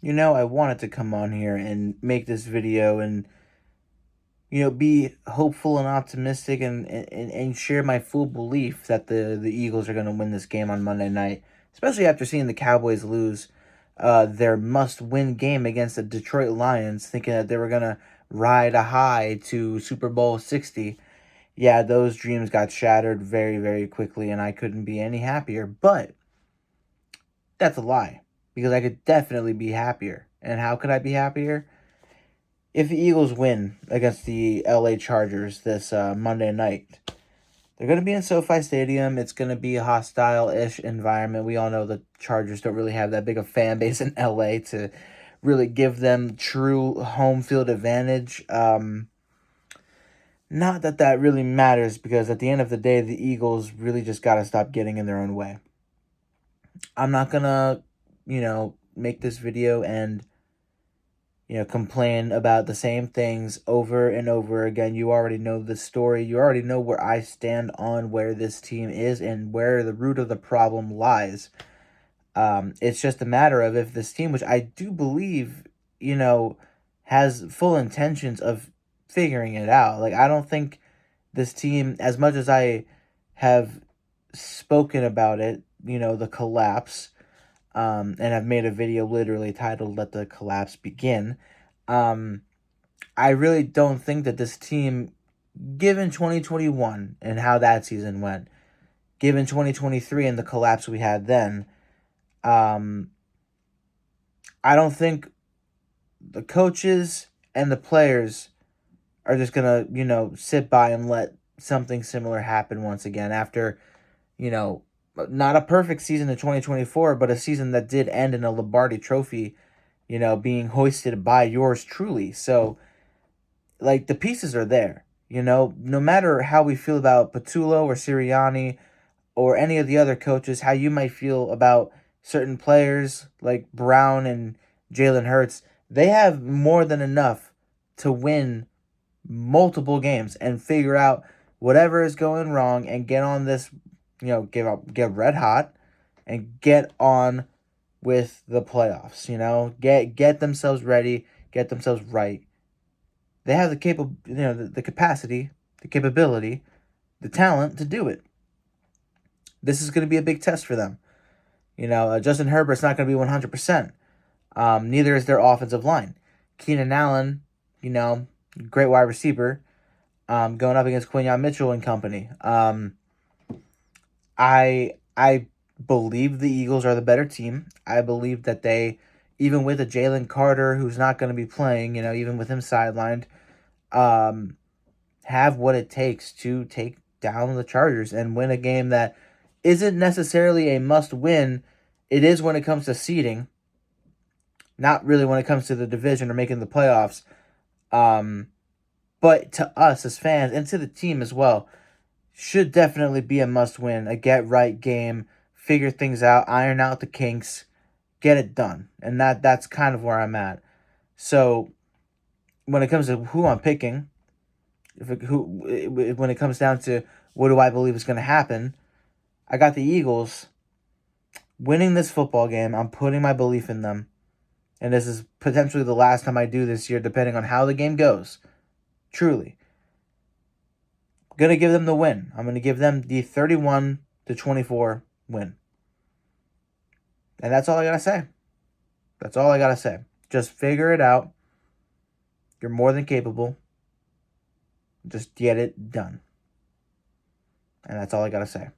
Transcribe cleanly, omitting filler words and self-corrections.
I wanted to come on here and make this video and, be hopeful and optimistic and share my full belief that the Eagles are going to win this game on Monday night, especially after seeing the Cowboys lose their must-win game against the Detroit Lions, thinking that they were going to ride a high to Super Bowl 60. Yeah, those dreams got shattered very, very quickly, and I couldn't be any happier. But that's a lie, because I could definitely be happier. And how could I be happier? If the Eagles win against the LA Chargers this Monday night, they're going to be in SoFi Stadium. It's going to be a hostile-ish environment. We all know the Chargers don't really have that big a fan base in LA to really give them true home field advantage. Not that that really matters, because at the end of the day, the Eagles really just got to stop getting in their own way. I'm not going to, make this video and complain about the same things over and over again. You already know the story. You already know where I stand on where this team is and where the root of the problem lies. It's just a matter of if this team, which I do believe, has full intentions of figuring it out. Like, I don't think this team, as much as I have spoken about it, the collapse, and I've made a video literally titled "Let the Collapse Begin." Um, I really don't think that this team, given 2021 and how that season went, given 2023 and the collapse we had then, um, I don't think the coaches and the players are just gonna, sit by and let something similar happen once again after, you know, not a perfect season in 2024, but a season that did end in a Lombardi trophy, being hoisted by yours truly. So, like, the pieces are there, no matter how we feel about Patullo or Sirianni or any of the other coaches, how you might feel about certain players like Brown and Jalen Hurts, they have more than enough to win multiple games and figure out whatever is going wrong and get on this, get red hot and get on with the playoffs. Get themselves ready, get themselves right. They have the capacity, the capability, the talent to do it. This is going to be a big test for them. Justin Herbert's not going to be 100%. Neither is their offensive line. Keenan Allen, great wide receiver, going up against Quinyon Mitchell and company. I believe the Eagles are the better team. I believe that they, even with a Jalen Carter who's not going to be playing, even with him sidelined, um, have what it takes to take down the Chargers and win a game that isn't necessarily a must win. It is when it comes to seeding, not really when it comes to the division or making the playoffs. But to us as fans and to the team as well, should definitely be a must win, a get right game, figure things out, iron out the kinks, get it done. And that's kind of where I'm at. So when it comes to who I'm picking, when it comes down to what do I believe is going to happen, I got the Eagles winning this football game. I'm putting my belief in them. And this is potentially the last time I do this year, depending on how the game goes. Truly. Going to give them the win. I'm going to give them the 31-24 win. And that's all I got to say. That's all I got to say. Just figure it out. You're more than capable. Just get it done. And that's all I got to say.